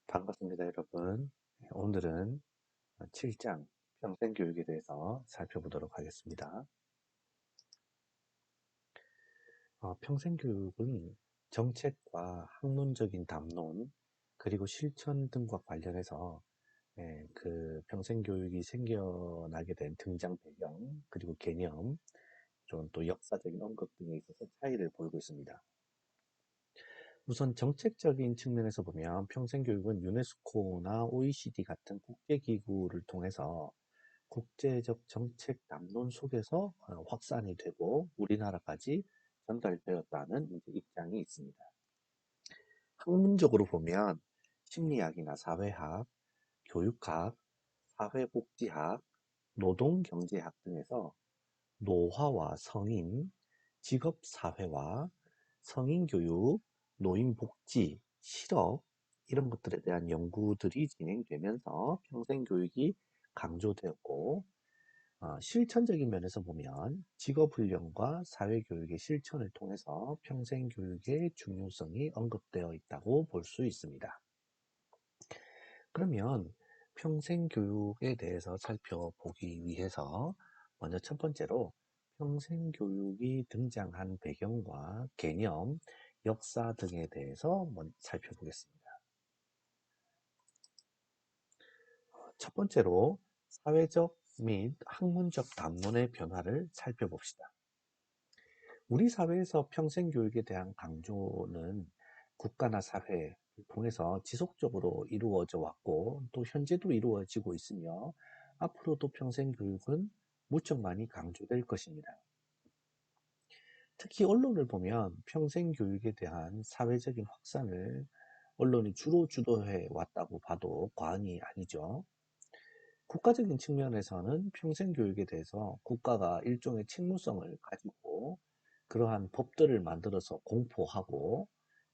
반갑습니다, 여러분. 오늘은 7장 평생교육에 대해서 살펴보도록 하겠습니다. 평생교육은 정책과 학문적인 담론, 그리고 실천 등과 관련해서 그 평생교육이 생겨나게 된 등장 배경, 그리고 개념, 또 역사적인 언급 등에 있어서 차이를 보이고 있습니다. 우선 정책적인 측면에서 보면 평생교육은 유네스코나 OECD 같은 국제기구를 통해서 국제적 정책 담론 속에서 확산이 되고 우리나라까지 전달되었다는 이제 입장이 있습니다. 학문적으로 보면 심리학이나 사회학, 교육학, 사회복지학, 노동경제학 등에서 노화와 성인, 직업사회화, 성인교육, 노인복지, 실업 이런 것들에 대한 연구들이 진행되면서 평생교육이 강조되었고 실천적인 면에서 보면 직업훈련과 사회교육의 실천을 통해서 평생교육의 중요성이 언급되어 있다고 볼 수 있습니다. 그러면 평생교육에 대해서 살펴보기 위해서 먼저 첫 번째로 평생교육이 등장한 배경과 개념, 역사 등에 대해서 먼저 살펴보겠습니다. 첫 번째로 사회적 및 학문적 담론의 변화를 살펴봅시다. 우리 사회에서 평생교육에 대한 강조는 국가나 사회를 통해서 지속적으로 이루어져 왔고 또 현재도 이루어지고 있으며 앞으로도 평생교육은 무척 많이 강조될 것입니다. 특히 언론을 보면 평생교육에 대한 사회적인 확산을 언론이 주로 주도해 왔다고 봐도 과언이 아니죠. 국가적인 측면에서는 평생교육에 대해서 국가가 일종의 책무성을 가지고 그러한 법들을 만들어서 공포하고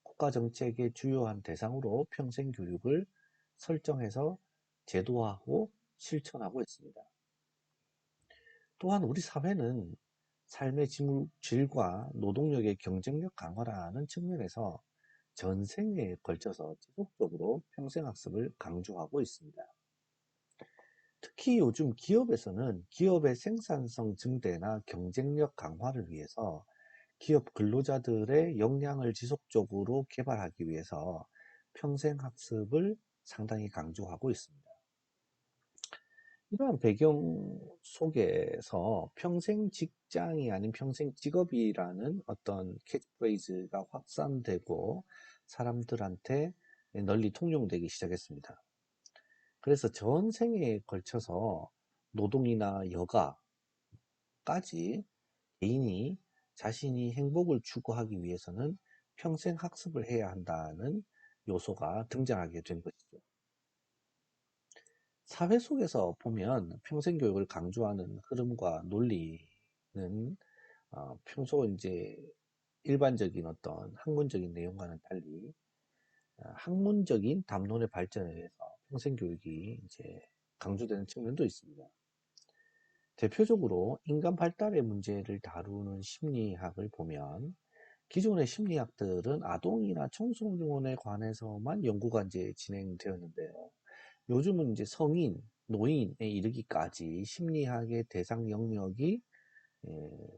국가정책의 주요한 대상으로 평생교육을 설정해서 제도화하고 실천하고 있습니다. 또한 우리 사회는 삶의 질과 노동력의 경쟁력 강화라는 측면에서 전생에 걸쳐서 지속적으로 평생학습을 강조하고 있습니다. 특히 요즘 기업에서는 기업의 생산성 증대나 경쟁력 강화를 위해서 기업 근로자들의 역량을 지속적으로 개발하기 위해서 평생학습을 상당히 강조하고 있습니다. 이러한 배경 속에서 평생 직장이 아닌 평생 직업이라는 어떤 캐치프레이즈가 확산되고 사람들한테 널리 통용되기 시작했습니다. 그래서 전 생에 걸쳐서 노동이나 여가까지 개인이 자신이 행복을 추구하기 위해서는 평생 학습을 해야 한다는 요소가 등장하게 된 것이죠. 사회 속에서 보면 평생교육을 강조하는 흐름과 논리는 평소 이제 일반적인 어떤 학문적인 내용과는 달리 학문적인 담론의 발전에 의해서 평생교육이 이제 강조되는 측면도 있습니다. 대표적으로 인간 발달의 문제를 다루는 심리학을 보면 기존의 심리학들은 아동이나 청소년에 관해서만 연구가 이제 진행되었는데요. 요즘은 이제 성인, 노인에 이르기까지 심리학의 대상 영역이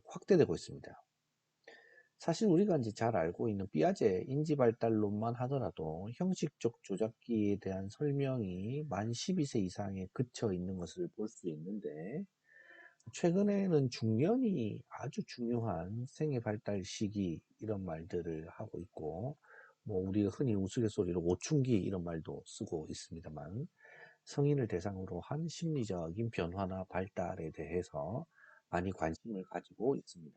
확대되고 있습니다. 사실 우리가 이제 잘 알고 있는 삐아제 인지발달론만 하더라도 형식적 조작기에 대한 설명이 만 12세 이상에 그쳐 있는 것을 볼 수 있는데 최근에는 중년이 아주 중요한 생애 발달 시기 이런 말들을 하고 있고 뭐 우리가 흔히 우스갯소리로 오춘기 이런 말도 쓰고 있습니다만 성인을 대상으로 한 심리적인 변화나 발달에 대해서 많이 관심을 가지고 있습니다.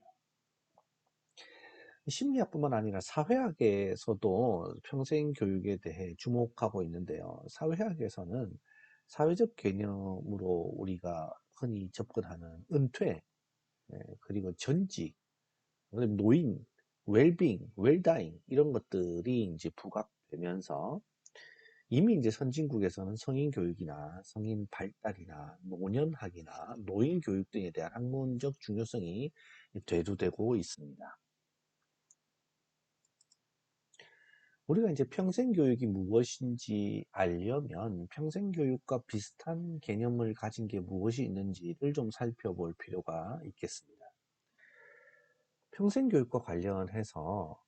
심리학뿐만 아니라 사회학에서도 평생 교육에 대해 주목하고 있는데요. 사회학에서는 사회적 개념으로 우리가 흔히 접근하는 은퇴, 그리고 전직, 그다음에 노인, 웰빙, 웰다잉 이런 것들이 이제 부각되면서 이미 이제 선진국에서는 성인 교육이나 성인 발달이나 노년학이나 노인 교육 등에 대한 학문적 중요성이 대두되고 있습니다. 우리가 이제 평생교육이 무엇인지 알려면 평생교육과 비슷한 개념을 가진 게 무엇이 있는지를 좀 살펴볼 필요가 있겠습니다. 평생교육과 관련해서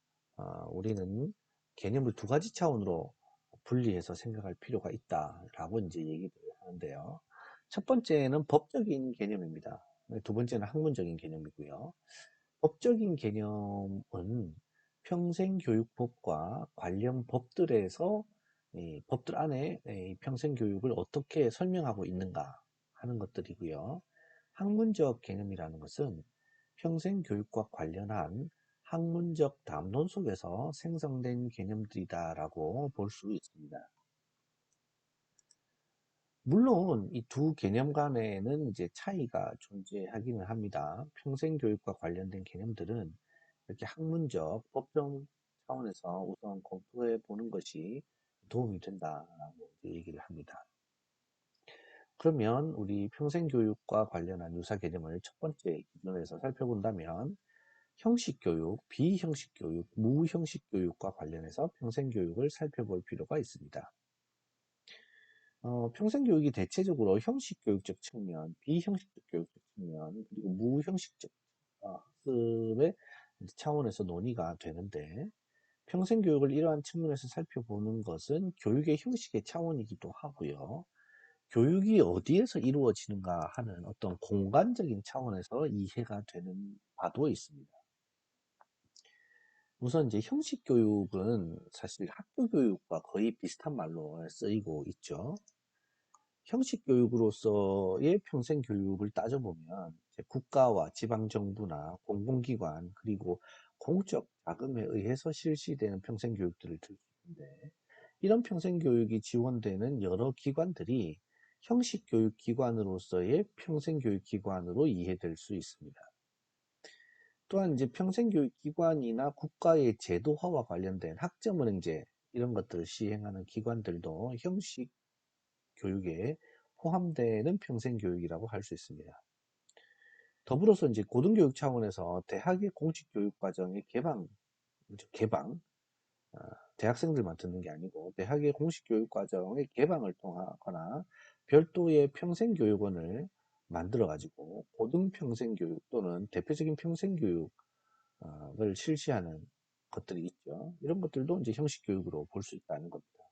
우리는 개념을 두 가지 차원으로 분리해서 생각할 필요가 있다라고 이제 얘기를 하는데요. 첫 번째는 법적인 개념입니다. 두 번째는 학문적인 개념이고요. 법적인 개념은 평생교육법과 관련 법들에서 이 법들 안에 이 평생교육을 어떻게 설명하고 있는가 하는 것들이고요. 학문적 개념이라는 것은 평생교육과 관련한 학문적 담론 속에서 생성된 개념들이다라고 볼 수 있습니다. 물론 이 두 개념 간에는 이제 차이가 존재하기는 합니다. 평생교육과 관련된 개념들은 이렇게 학문적, 법정 차원에서 우선 검토해 보는 것이 도움이 된다라고 얘기를 합니다. 그러면 우리 평생교육과 관련한 유사 개념을 첫 번째 기준에서 살펴본다면 형식교육, 비형식교육, 무형식교육과 관련해서 평생교육을 살펴볼 필요가 있습니다. 평생교육이 대체적으로 형식교육적 측면, 비형식적 교육적 측면, 그리고 무형식적 학습의 차원에서 논의가 되는데, 평생교육을 이러한 측면에서 살펴보는 것은 교육의 형식의 차원이기도 하고요. 교육이 어디에서 이루어지는가 하는 어떤 공간적인 차원에서 이해가 되는 바도 있습니다. 우선 이제 형식 교육은 사실 학교 교육과 거의 비슷한 말로 쓰이고 있죠. 형식 교육으로서의 평생 교육을 따져보면 이제 국가와 지방정부나 공공기관 그리고 공적 자금에 의해서 실시되는 평생 교육들을 들 수 있는데 이런 평생 교육이 지원되는 여러 기관들이 형식 교육 기관으로서의 평생 교육 기관으로 이해될 수 있습니다. 또한 이제 평생교육 기관이나 국가의 제도화와 관련된 학점은행제 이런 것들을 시행하는 기관들도 형식 교육에 포함되는 평생교육이라고 할 수 있습니다. 더불어서 이제 고등교육 차원에서 대학의 공식 교육 과정의 개방, 아, 대학생들만 듣는 게 아니고 대학의 공식 교육 과정의 개방을 통하거나 별도의 평생교육원을 만들어 가지고 고등평생교육 또는 대표적인 평생교육 을 실시하는 것들이 있죠. 이런 것들도 이제 형식 교육으로 볼 수 있다는 겁니다.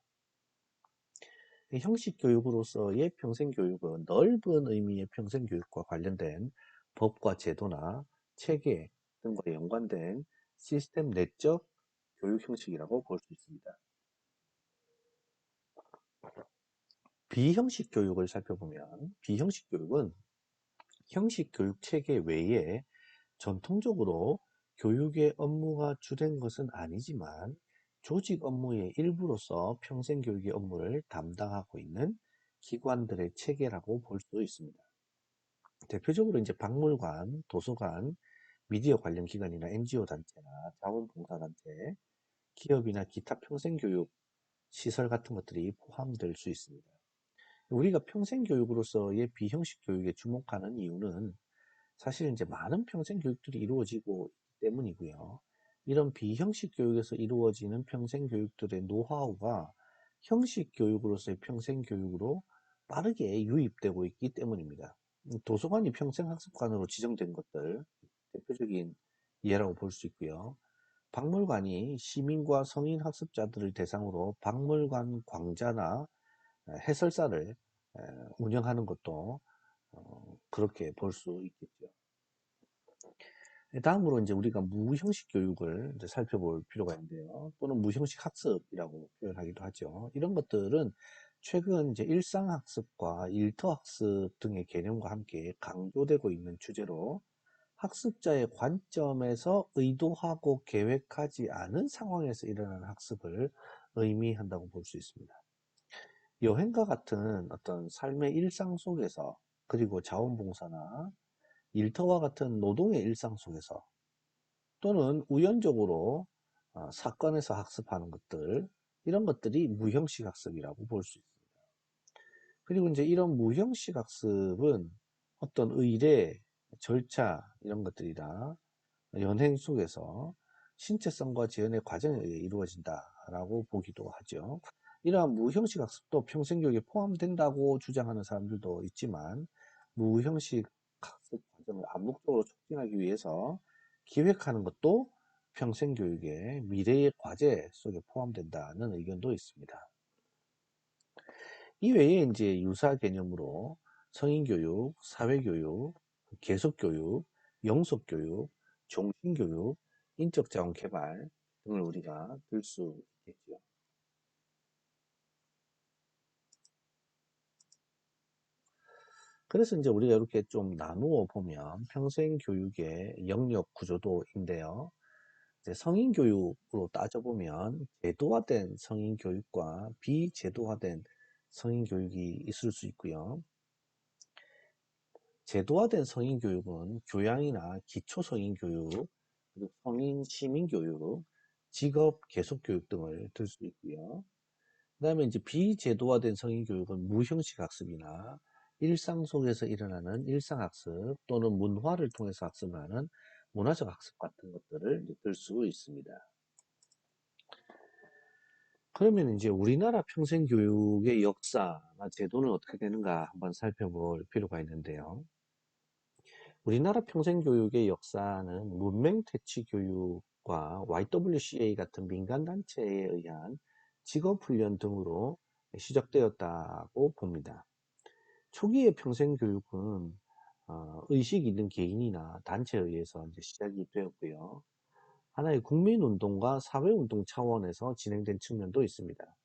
형식 교육으로서의 평생 교육은 넓은 의미의 평생 교육과 관련된 법과 제도나 체계 등과 연관된 시스템 내적 교육 형식이라고 볼 수 있습니다. 비형식 교육을 살펴보면 비형식 교육은 형식 교육 체계 외에 전통적으로 교육의 업무가 주된 것은 아니지만 조직 업무의 일부로서 평생교육의 업무를 담당하고 있는 기관들의 체계라고 볼 수 있습니다. 대표적으로 이제 박물관, 도서관, 미디어 관련 기관이나 NGO 단체나 자원봉사단체, 기업이나 기타 평생교육 시설 같은 것들이 포함될 수 있습니다. 우리가 평생교육으로서의 비형식 교육에 주목하는 이유는 사실 이제 많은 평생 교육들이 이루어지고 있기 때문이고요. 이런 비형식 교육에서 이루어지는 평생 교육들의 노하우가 형식 교육으로서의 평생 교육으로 빠르게 유입되고 있기 때문입니다. 도서관이 평생 학습관으로 지정된 것들 대표적인 예라고 볼 수 있고요. 박물관이 시민과 성인 학습자들을 대상으로 박물관 광자나 해설사를 운영하는 것도 그렇게 볼 수 있겠죠. 다음으로 이제 우리가 무형식 교육을 이제 살펴볼 필요가 있는데요. 또는 무형식 학습이라고 표현하기도 하죠. 이런 것들은 최근 이제 일상학습과 일터학습 등의 개념과 함께 강조되고 있는 주제로 학습자의 관점에서 의도하고 계획하지 않은 상황에서 일어나는 학습을 의미한다고 볼 수 있습니다. 여행과 같은 어떤 삶의 일상 속에서 그리고 자원봉사나 일터와 같은 노동의 일상 속에서 또는 우연적으로 사건에서 학습하는 것들 이런 것들이 무형식 학습이라고 볼 수 있습니다. 그리고 이제 이런 무형식 학습은 어떤 의례, 절차 이런 것들이나 연행 속에서 신체성과 재현의 과정에 의해 이루어진다라고 보기도 하죠. 이러한 무형식 학습도 평생교육에 포함된다고 주장하는 사람들도 있지만 무형식 학습 과정을 암묵적으로 촉진하기 위해서 기획하는 것도 평생교육의 미래의 과제 속에 포함된다는 의견도 있습니다. 이외에 이제 유사 개념으로 성인교육, 사회교육, 계속교육, 영속교육, 종신교육, 인적자원 개발 등을 우리가 들 수 있겠죠. 그래서 이제 우리가 이렇게 좀 나누어 보면 평생교육의 영역 구조도인데요. 이제 성인교육으로 따져보면 제도화된 성인교육과 비제도화된 성인교육이 있을 수 있고요. 제도화된 성인교육은 교양이나 기초 성인교육, 그리고 성인 시민교육, 직업 계속교육 등을 들 수 있고요. 그 다음에 이제 비제도화된 성인교육은 무형식 학습이나 일상 속에서 일어나는 일상학습 또는 문화를 통해서 학습하는 문화적 학습 같은 것들을 들 수 있습니다. 그러면 이제 우리나라 평생교육의 역사나 제도는 어떻게 되는가 한번 살펴볼 필요가 있는데요. 우리나라 평생교육의 역사는 문맹퇴치교육과 YWCA 같은 민간단체에 의한 직업훈련 등으로 시작되었다고 봅니다. 초기의 평생교육은 의식 있는 개인이나 단체에 의해서 이제 시작이 되었고요. 하나의 국민운동과 사회운동 차원에서 진행된 측면도 있습니다.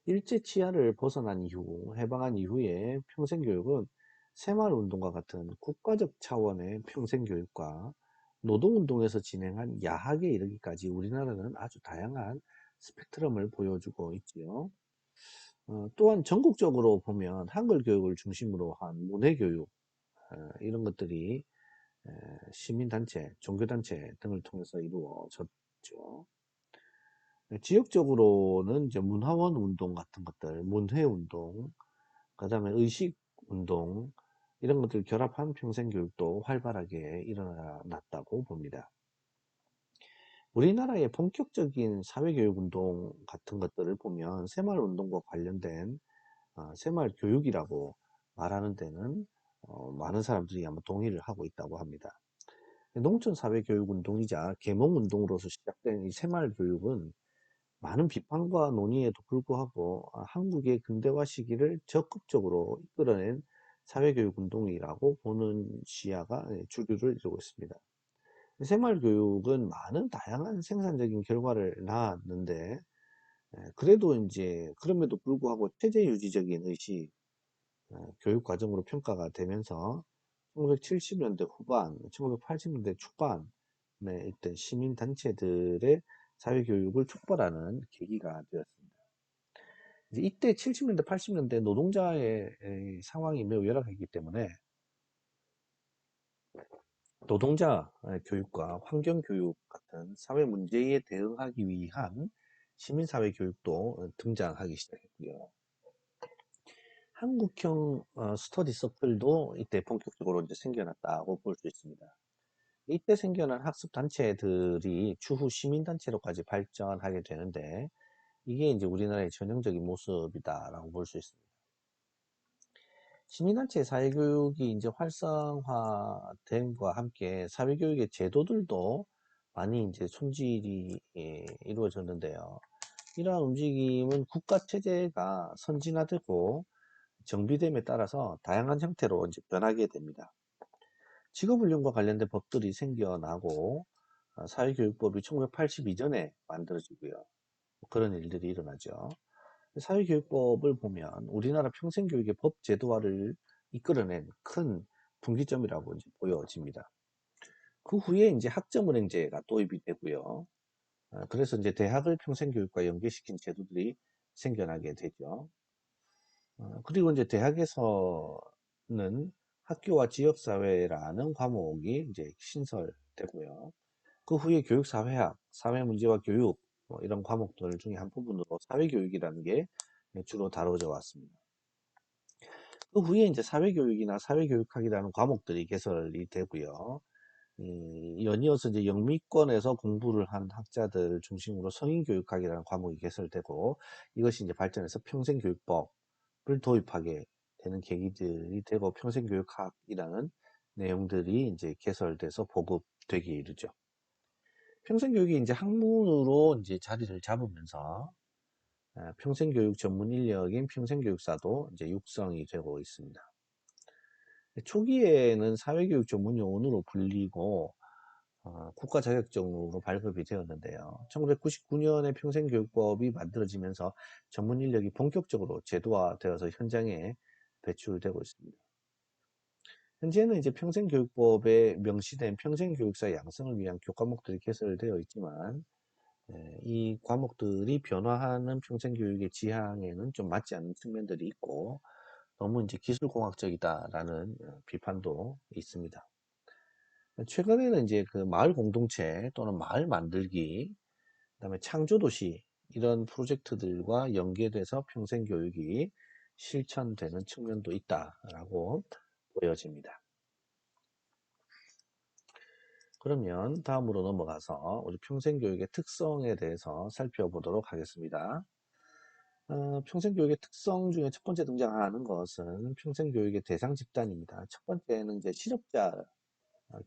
일제치하를 벗어난 이후, 해방한 이후에 평생교육은 새마을운동과 같은 국가적 차원의 평생교육과 노동운동에서 진행한 야학에 이르기까지 우리나라는 아주 다양한 스펙트럼을 보여주고 있지요. 또한 전국적으로 보면 한글 교육을 중심으로 한 문해교육, 이런 것들이 시민단체, 종교단체 등을 통해서 이루어졌죠. 지역적으로는 이제 문화원 운동 같은 것들, 문회 운동, 그다음에 의식 운동 이런 것들 결합한 평생교육도 활발하게 일어났다고 봅니다. 우리나라의 본격적인 사회교육 운동 같은 것들을 보면 새마을운동과 관련된 새마을교육이라고 말하는 데는 많은 사람들이 아마 동의를 하고 있다고 합니다. 농촌사회교육운동이자 계몽운동으로서 시작된 이 새마을교육은 많은 비판과 논의에도 불구하고 한국의 근대화 시기를 적극적으로 이끌어낸 사회교육 운동이라고 보는 시야가 주류를 이루고 있습니다. 새마을교육은 많은 다양한 생산적인 결과를 낳았는데 그래도 이제 그럼에도 불구하고 체제 유지적인 의식 교육 과정으로 평가가 되면서 1970년대 후반, 1980년대 초반에 있던 시민단체들의 사회교육을 촉발하는 계기가 되었습니다. 이제 이때 70년대, 80년대 노동자의 상황이 매우 열악했기 때문에 노동자 교육과 환경교육 같은 사회 문제에 대응하기 위한 시민사회 교육도 등장하기 시작했고요. 한국형 스터디 서클도 이때 본격적으로 이제 생겨났다고 볼 수 있습니다. 이때 생겨난 학습 단체들이 추후 시민단체로까지 발전하게 되는데 이게 이제 우리나라의 전형적인 모습이다라고 볼 수 있습니다. 시민단체 사회교육이 이제 활성화됨과 함께 사회교육의 제도들도 많이 이제 손질이 이루어졌는데요. 이러한 움직임은 국가 체제가 선진화되고 정비됨에 따라서 다양한 형태로 이제 변하게 됩니다. 직업훈련과 관련된 법들이 생겨나고 사회교육법이 1980 이전에 만들어지고요. 그런 일들이 일어나죠. 사회교육법을 보면 우리나라 평생교육의 법 제도화를 이끌어낸 큰 분기점이라고 이제 보여집니다. 그 후에 이제 학점은행제가 도입이 되고요. 그래서 이제 대학을 평생교육과 연계시킨 제도들이 생겨나게 되죠. 그리고 이제 대학에서는 학교와 지역사회라는 과목이 이제 신설되고요. 그 후에 교육사회학, 사회문제와 교육, 뭐 이런 과목들 중에 한 부분으로 사회교육이라는 게 주로 다뤄져 왔습니다. 그 후에 이제 사회교육이나 사회교육학이라는 과목들이 개설이 되고요. 연이어서 이제 영미권에서 공부를 한 학자들 중심으로 성인교육학이라는 과목이 개설되고 이것이 이제 발전해서 평생교육법을 도입하게 되는 계기들이 되고 평생교육학이라는 내용들이 이제 개설돼서 보급되기에 이르죠. 평생교육이 이제 학문으로 이제 자리를 잡으면서 평생교육 전문 인력인 평생교육사도 이제 육성이 되고 있습니다. 초기에는 사회교육 전문 요원으로 불리고 국가 자격증으로 발급이 되었는데요. 1999년에 평생교육법이 만들어지면서 전문 인력이 본격적으로 제도화되어서 현장에 배출되고 있습니다. 현재는 이제 평생교육법에 명시된 평생교육사 양성을 위한 교과목들이 개설되어 있지만 이 과목들이 변화하는 평생교육의 지향에는 좀 맞지 않는 측면들이 있고 너무 이제 기술공학적이다라는 비판도 있습니다. 최근에는 이제 그 마을 공동체 또는 마을 만들기, 그다음에 창조도시 이런 프로젝트들과 연계돼서 평생교육이 실천되는 측면도 있다라고 보여집니다. 그러면 다음으로 넘어가서 우리 평생교육의 특성에 대해서 살펴보도록 하겠습니다. 평생교육의 특성 중에 첫 번째 등장하는 것은 평생교육의 대상 집단입니다. 첫 번째는 이제 실업자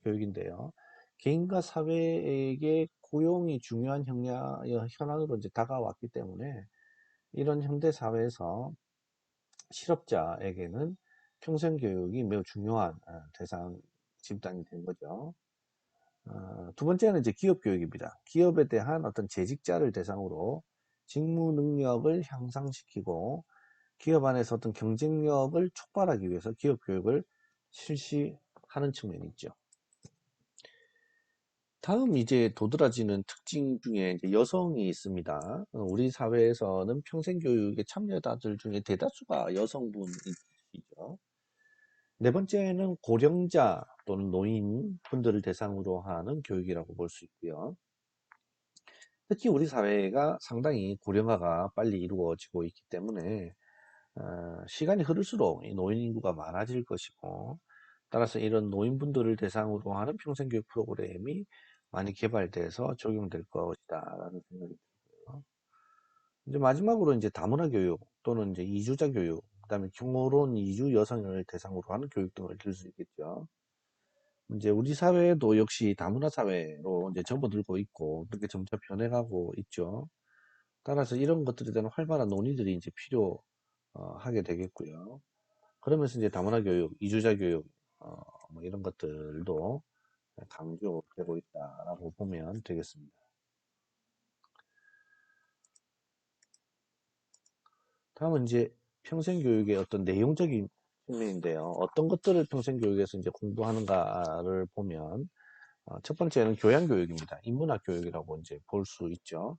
교육인데요. 개인과 사회에게 고용이 중요한 현안으로 이제 다가왔기 때문에 이런 현대 사회에서 실업자에게는 평생교육이 매우 중요한 대상 집단이 된 거죠. 두 번째는 이제 기업교육입니다. 기업에 대한 어떤 재직자를 대상으로 직무 능력을 향상시키고 기업 안에서 어떤 경쟁력을 촉발하기 위해서 기업교육을 실시하는 측면이 있죠. 다음 이제 도드라지는 특징 중에 이제 여성이 있습니다. 우리 사회에서는 평생교육에 참여자들 중에 대다수가 여성분이죠. 네 번째는 고령자 또는 노인 분들을 대상으로 하는 교육이라고 볼 수 있고요. 특히 우리 사회가 상당히 고령화가 빨리 이루어지고 있기 때문에 시간이 흐를수록 이 노인 인구가 많아질 것이고 따라서 이런 노인분들을 대상으로 하는 평생교육 프로그램이 많이 개발돼서 적용될 것이다라는 생각이 들고요. 이제 마지막으로 이제 다문화 교육 또는 이제 이주자 교육, 그다음에 경호론 이주 여성을 대상으로 하는 교육 등을 들 수 있겠죠. 이제 우리 사회도 역시 다문화 사회로 이제 접어들고 있고 그렇게 점차 변해가고 있죠. 따라서 이런 것들에 대한 활발한 논의들이 이제 필요하게 되겠고요. 그러면서 이제 다문화 교육, 이주자 교육, 뭐 이런 것들도 강조되고 있다라고 보면 되겠습니다. 다음은 이제 평생교육의 어떤 내용적인 측면인데요. 어떤 것들을 평생교육에서 이제 공부하는가를 보면 첫 번째는 교양교육입니다. 인문학 교육이라고 이제 볼 수 있죠.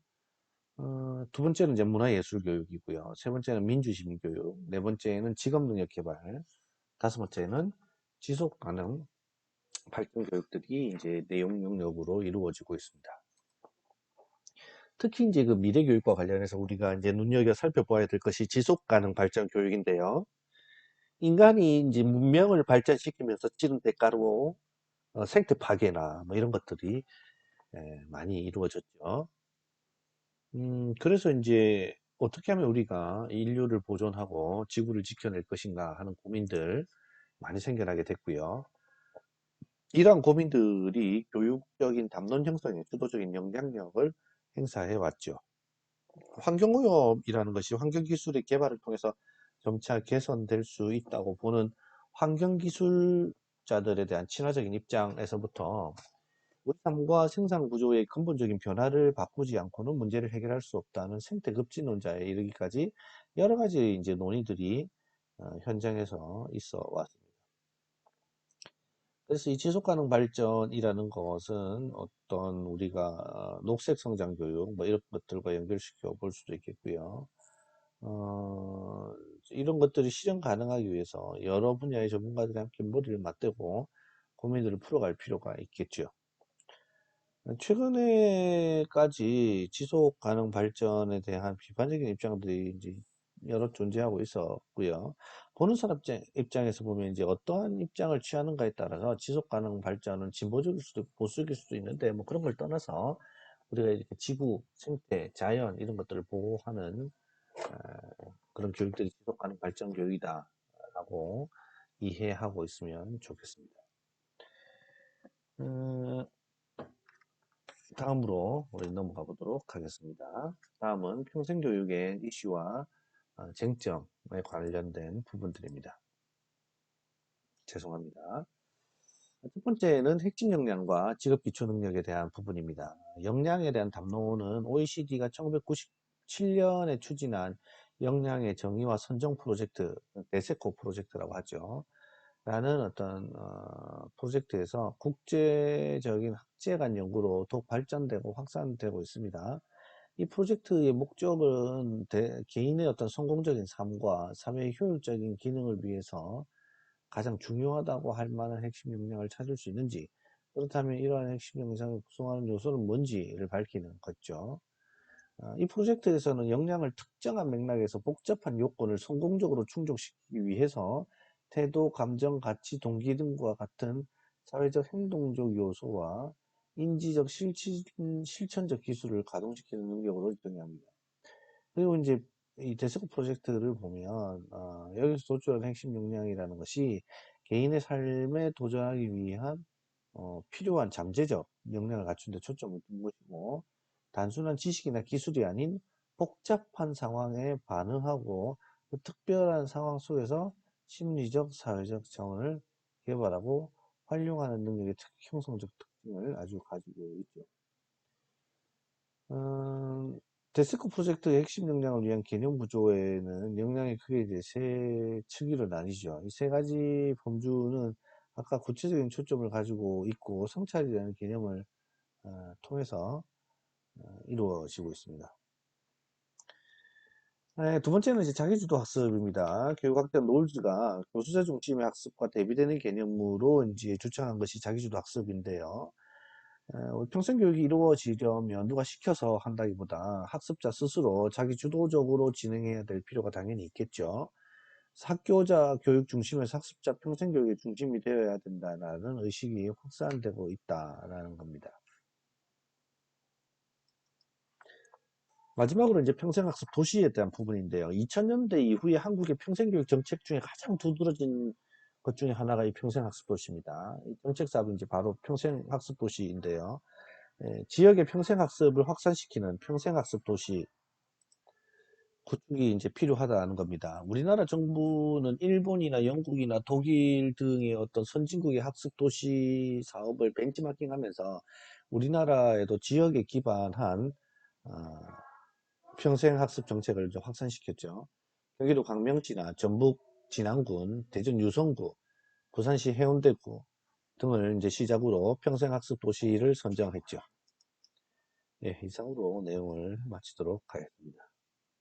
두 번째는 이제 문화예술교육이고요. 세 번째는 민주시민교육, 네 번째는 직업능력개발, 다섯 번째는 지속가능 발전교육들이 이제 내용 영역으로 이루어지고 있습니다. 특히 이제 그 미래교육과 관련해서 우리가 이제 눈여겨 살펴봐야 될 것이 지속가능 발전 교육인데요. 인간이 이제 문명을 발전시키면서 치른 대가로 생태 파괴나 뭐 이런 것들이 많이 이루어졌죠. 그래서 이제 어떻게 하면 우리가 인류를 보존하고 지구를 지켜낼 것인가 하는 고민들 많이 생겨나게 됐고요. 이러한 고민들이 교육적인 담론 형성에 주도적인 영향력을 행사해 왔죠. 환경오염이라는 것이 환경기술의 개발을 통해서 점차 개선될 수 있다고 보는 환경기술자들에 대한 친화적인 입장에서부터 우리 삶과 생산 구조의 근본적인 변화를 바꾸지 않고는 문제를 해결할 수 없다는 생태급진론자에 이르기까지 여러 가지 이제 논의들이 현장에서 있어 왔습니다. 그래서 이 지속가능 발전이라는 것은 어떤 우리가 녹색 성장 교육 뭐 이런 것들과 연결시켜 볼 수도 있겠고요. 이런 것들이 실현 가능하기 위해서 여러 분야의 전문가들이 함께 머리를 맞대고 고민들을 풀어갈 필요가 있겠죠. 최근에까지 지속 가능 발전에 대한 비판적인 입장들이 이제 여러 존재하고 있었고요. 보는 사람 입장에서 보면 이제 어떠한 입장을 취하는가에 따라서 지속 가능 발전은 진보적일 수도 있고 보수적일 수도 있는데 뭐 그런 걸 떠나서 우리가 이렇게 지구, 생태, 자연 이런 것들을 보호하는 그런 교육들이 지속 가능 발전 교육이다라고 이해하고 있으면 좋겠습니다. 다음으로 우리 넘어가 보도록 하겠습니다. 다음은 평생교육의 이슈와 쟁점에 관련된 부분들입니다. 죄송합니다. 첫 번째는 핵심 역량과 직업 기초 능력에 대한 부분입니다. 역량에 대한 담론은 OECD가 1997년에 추진한 역량의 정의와 선정 프로젝트, 데세코 프로젝트라고 하죠. 라는 어떤 프로젝트에서 국제적인 학제 간 연구로 더욱 발전되고 확산되고 있습니다. 이 프로젝트의 목적은 개인의 어떤 성공적인 삶과 사회의 효율적인 기능을 위해서 가장 중요하다고 할 만한 핵심 역량을 찾을 수 있는지, 그렇다면 이러한 핵심 역량을 구성하는 요소는 뭔지를 밝히는 거죠. 이 프로젝트에서는 역량을 특정한 맥락에서 복잡한 요건을 성공적으로 충족시키기 위해서 태도, 감정, 가치, 동기 등과 같은 사회적 행동적 요소와 인지적 실천적 기술을 가동시키는 능력으로 정의합니다. 그리고 이제 이 데스크 프로젝트를 보면 여기서 도출하는 핵심 역량이라는 것이 개인의 삶에 도전하기 위한 필요한 잠재적 역량을 갖춘 데 초점을 둔 것이고, 단순한 지식이나 기술이 아닌 복잡한 상황에 반응하고 그 특별한 상황 속에서 심리적, 사회적 자원을 개발하고 활용하는 능력의 형성적 특징을 아주 가지고 있죠. 데스크 프로젝트의 핵심 역량을 위한 개념 구조에는 역량이 크게 이제 세 축으로 나뉘죠. 이 세 가지 범주는 아까 구체적인 초점을 가지고 있고 성찰이라는 개념을 통해서 이루어지고 있습니다. 두 번째는 이제 자기주도 학습입니다. 교육학자 노을즈가 교수자 중심의 학습과 대비되는 개념으로 이제 주창한 것이 자기주도 학습인데요. 평생교육이 이루어지려면 누가 시켜서 한다기보다 학습자 스스로 자기 주도적으로 진행해야 될 필요가 당연히 있겠죠. 학교자 교육 중심에서 학습자 평생교육의 중심이 되어야 된다는 의식이 확산되고 있다라는 겁니다. 마지막으로 이제 평생학습 도시에 대한 부분인데요. 2000년대 이후에 한국의 평생교육 정책 중에 가장 두드러진 것 중에 하나가 이 평생학습 도시입니다. 이 정책 사업이 이제 바로 평생학습 도시인데요. 지역의 평생학습을 확산시키는 평생학습 도시 구축이 이제 필요하다는 겁니다. 우리나라 정부는 일본이나 영국이나 독일 등의 어떤 선진국의 학습 도시 사업을 벤치마킹하면서 우리나라에도 지역에 기반한 평생학습 정책을 좀 확산시켰죠. 경기도 광명시나 전북 진안군, 대전 유성구, 부산시 해운대구 등을 이제 시작으로 평생학습 도시를 선정했죠. 예, 이상으로 내용을 마치도록 하겠습니다.